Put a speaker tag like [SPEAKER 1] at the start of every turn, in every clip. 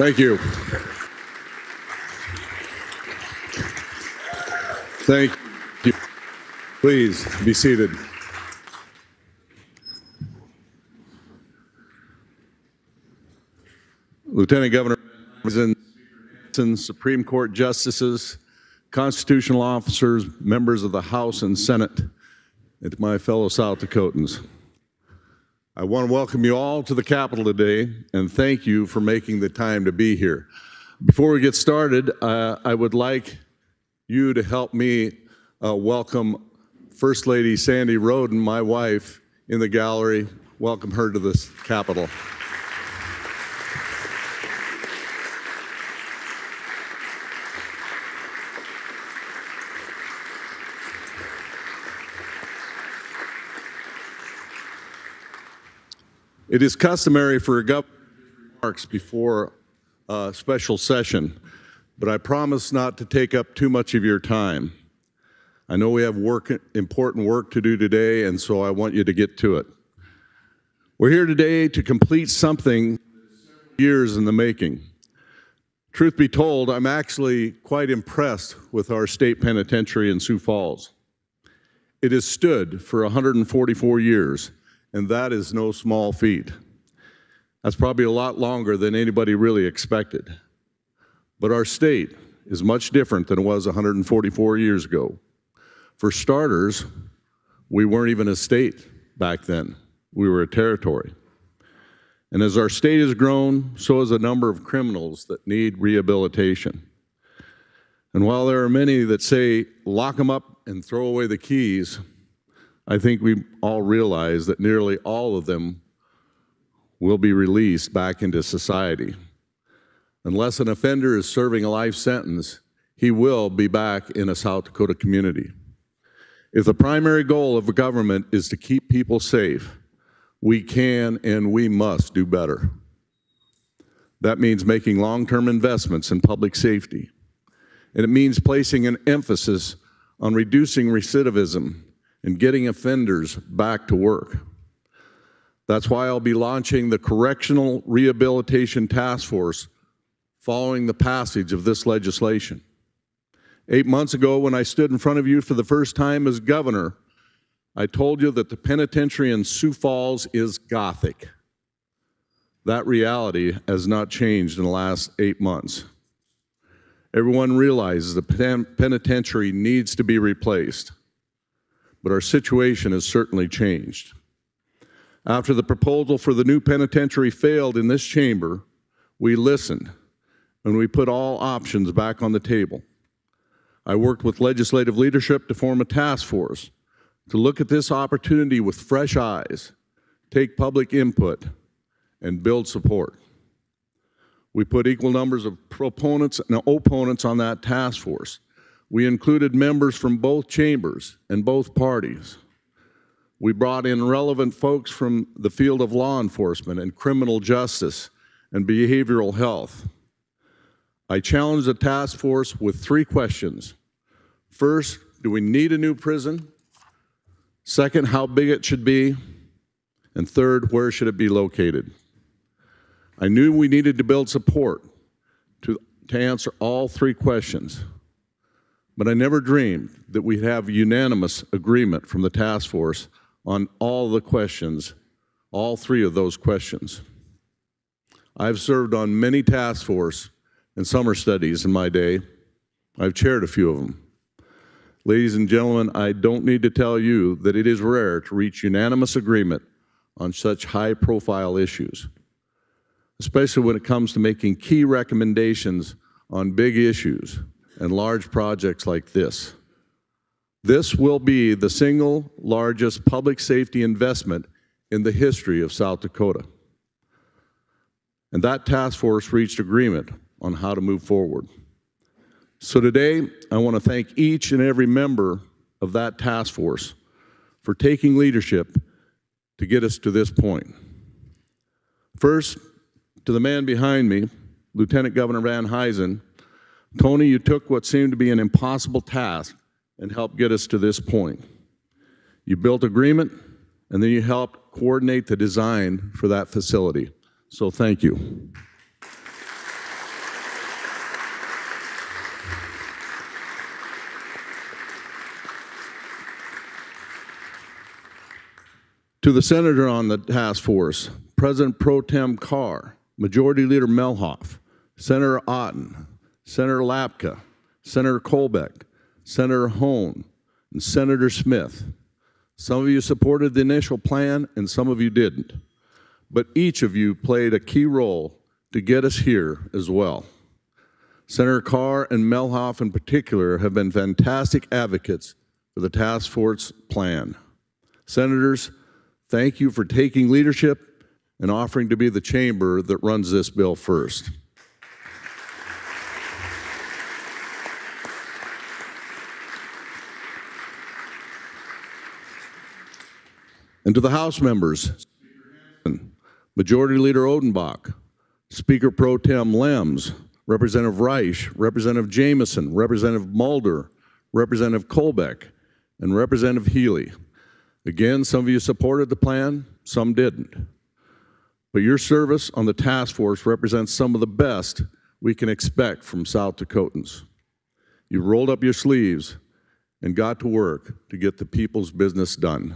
[SPEAKER 1] Thank you. Thank you. Please be seated. Lieutenant Governor, Supreme Court justices, constitutional officers, members of the House and Senate, and my fellow South Dakotans. I want to welcome you all to the Capitol today and thank you for making the time to be here. Before we get started, I would like you to help me welcome First Lady Sandy Rhoden, my wife, in the gallery. Welcome her to this Capitol. It is customary for a governor to give remarks before a special session, but I promise not to take up too much of your time. I know we have important work to do today, and so I want you to get to it. We're here today to complete something years in the making. Truth be told, I'm actually quite impressed with our state penitentiary in Sioux Falls. It has stood for 144 years. And that is no small feat. That's probably a lot longer than anybody really expected. But our state is much different than it was 144 years ago. For starters, we weren't even a state back then. We were a territory. And as our state has grown, so has a number of criminals that need rehabilitation. And while there are many that say, lock them up and throw away the keys, I think we all realize that nearly all of them will be released back into society. Unless an offender is serving a life sentence, he will be back in a South Dakota community. If the primary goal of a government is to keep people safe, we can and we must do better. That means making long-term investments in public safety. And it means placing an emphasis on reducing recidivism and getting offenders back to work. That's why I'll be launching the Correctional Rehabilitation Task Force following the passage of this legislation. 8 months ago, when I stood in front of you for the first time as governor, I told you that the penitentiary in Sioux Falls is Gothic. That reality has not changed in the last 8 months. Everyone realizes the penitentiary needs to be replaced. But our situation has certainly changed. After the proposal for the new penitentiary failed in this chamber, we listened and we put all options back on the table. I worked with legislative leadership to form a task force to look at this opportunity with fresh eyes, take public input, and build support. We put equal numbers of proponents and opponents on that task force. We included members from both chambers and both parties. We brought in relevant folks from the field of law enforcement and criminal justice and behavioral health. I challenged the task force with 3 questions. First, do we need a new prison? Second, how big it should be? And third, where should it be located? I knew we needed to build support to answer all 3 questions. But I never dreamed that we'd have unanimous agreement from the task force on all the questions, all 3 of those questions. I've served on many task force and summer studies in my day. I've chaired a few of them. Ladies and gentlemen, I don't need to tell you that it is rare to reach unanimous agreement on such high-profile issues, especially when it comes to making key recommendations on big issues and large projects like this. This will be the single largest public safety investment in the history of South Dakota. And that task force reached agreement on how to move forward. So today, I want to thank each and every member of that task force for taking leadership to get us to this point. First, to the man behind me, Lieutenant Governor Van Huysen, Tony, you took what seemed to be an impossible task and helped get us to this point. You built agreement, and then you helped coordinate the design for that facility. So thank you. To the senator on the task force, President Pro Tem Carr, Majority Leader Melhoff, Senator Otten, Senator Lapka, Senator Colbeck, Senator Hone, and Senator Smith. Some of you supported the initial plan and some of you didn't, but each of you played a key role to get us here as well. Senator Carr and Melhoff in particular have been fantastic advocates for the task force plan. Senators, thank you for taking leadership and offering to be the chamber that runs this bill first. And to the House members, Majority Leader Odenbach, Speaker Pro Tem Lems, Representative Reich, Representative Jameson, Representative Mulder, Representative Colbeck, and Representative Healy. Again, some of you supported the plan, some didn't. But your service on the task force represents some of the best we can expect from South Dakotans. You rolled up your sleeves and got to work to get the people's business done.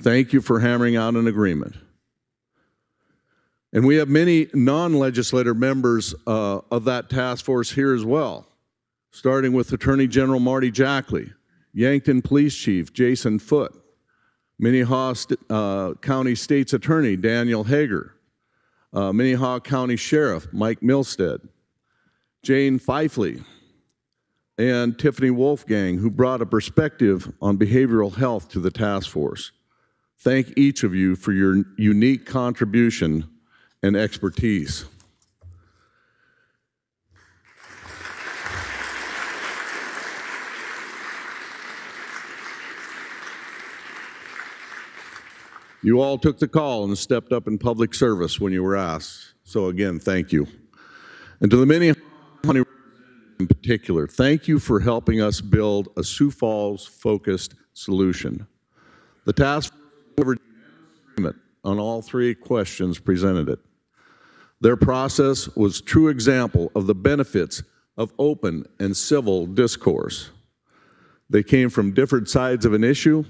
[SPEAKER 1] Thank you for hammering out an agreement. And we have many non-legislative members of that task force here as well, starting with Attorney General Marty Jackley, Yankton Police Chief Jason Foote, Minnehaha County State's Attorney Daniel Hager, Minnehaha County Sheriff Mike Milstead, Jane Fifley, and Tiffany Wolfgang, who brought a perspective on behavioral health to the task force. Thank each of you for your unique contribution and expertise. You all took the call and stepped up in public service when you were asked. So again, thank you. And to the Minnehaha County representatives in particular, thank you for helping us build a Sioux Falls-focused solution. The task force delivered agreement on all three questions presented. Their process was a true example of the benefits of open and civil discourse. They came from different sides of an issue.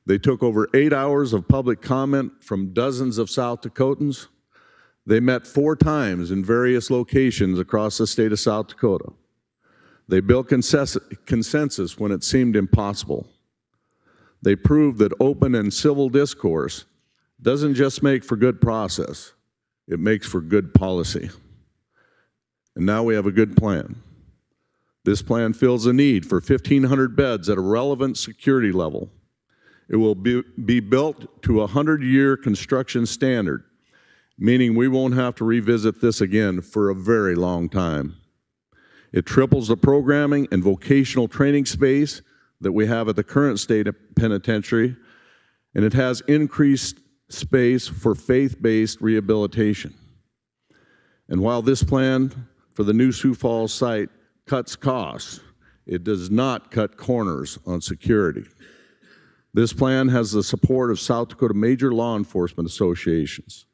[SPEAKER 1] They took over 8 hours of public comment from dozens of South Dakotans. They met 4 times in various locations across the state of South Dakota. They built consensus when it seemed impossible. They proved that open and civil discourse doesn't just make for good process, it makes for good policy. And now we have a good plan. This plan fills a need for 1,500 beds at a relevant security level. It will be built to a 100-year construction standard, meaning we won't have to revisit this again for a very long time. It triples the programming and vocational training space that we have at the current state penitentiary, and it has increased space for faith-based rehabilitation. And while this plan for the new Sioux Falls site cuts costs, it does not cut corners on security. This plan has the support of South Dakota major law enforcement associations.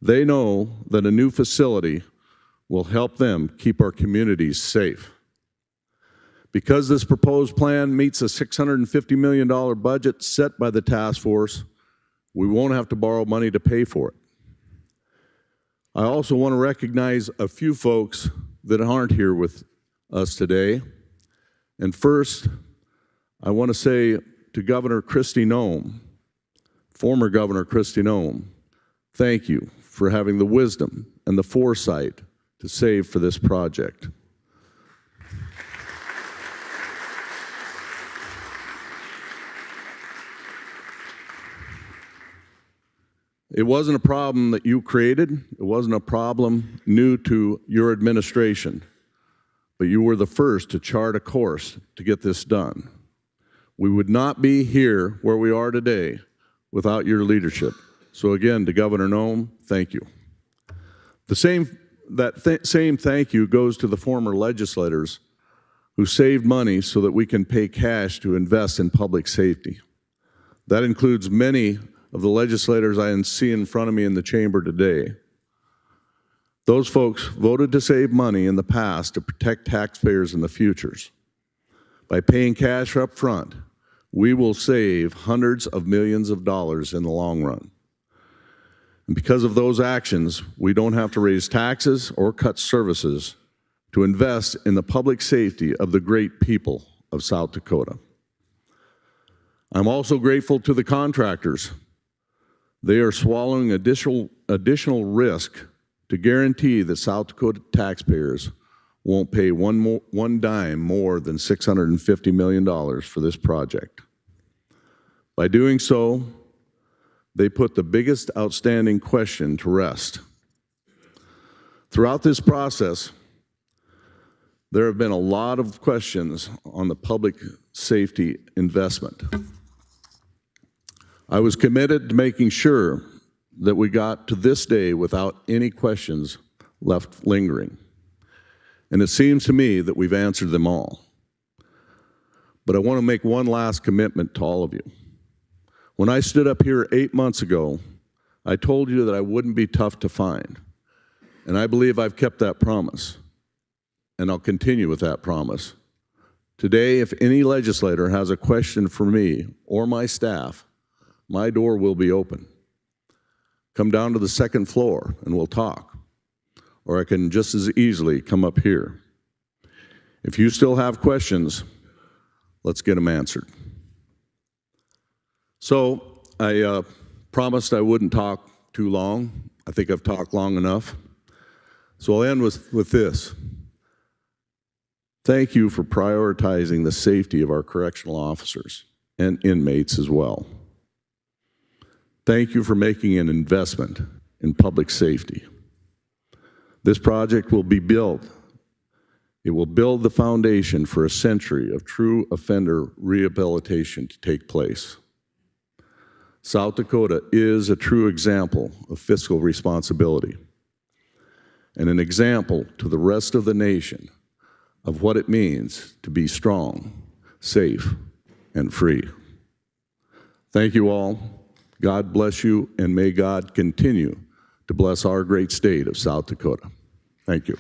[SPEAKER 1] They know that a new facility will help them keep our communities safe. Because this proposed plan meets a $650 million budget set by the task force, we won't have to borrow money to pay for it. I also want to recognize a few folks that aren't here with us today. And first, I want to say to Governor Kristi Noem, former Governor Kristi Noem, thank you for having the wisdom and the foresight to save for this project. It wasn't a problem that you created. It wasn't a problem new to your administration, but you were the first to chart a course to get this done. We would not be here where we are today without your leadership. So again, to Governor Noem, thank you. The same thank you goes to the former legislators who saved money so that we can pay cash to invest in public safety. That includes many of the legislators I see in front of me in the chamber today. Those folks voted to save money in the past to protect taxpayers in the futures. By paying cash up front, we will save hundreds of millions of dollars in the long run. And because of those actions, we don't have to raise taxes or cut services to invest in the public safety of the great people of South Dakota. I'm also grateful to the contractors. They are swallowing additional risk to guarantee that South Dakota taxpayers won't pay one dime more than $650 million for this project. By doing so, they put the biggest outstanding question to rest. Throughout this process, there have been a lot of questions on the public safety investment. I was committed to making sure that we got to this day without any questions left lingering. And it seems to me that we've answered them all. But I want to make one last commitment to all of you. When I stood up here 8 months ago, I told you that I wouldn't be tough to find. And I believe I've kept that promise. And I'll continue with that promise. Today, if any legislator has a question for me or my staff, my door will be open. Come down to the second floor and we'll talk. Or I can just as easily come up here. If you still have questions, let's get them answered. So I promised I wouldn't talk too long. I think I've talked long enough. So I'll end with this. Thank you for prioritizing the safety of our correctional officers and inmates as well. Thank you for making an investment in public safety. This project will be built. It will build the foundation for a century of true offender rehabilitation to take place. South Dakota is a true example of fiscal responsibility and an example to the rest of the nation of what it means to be strong, safe, and free. Thank you all. God bless you, and may God continue to bless our great state of South Dakota. Thank you.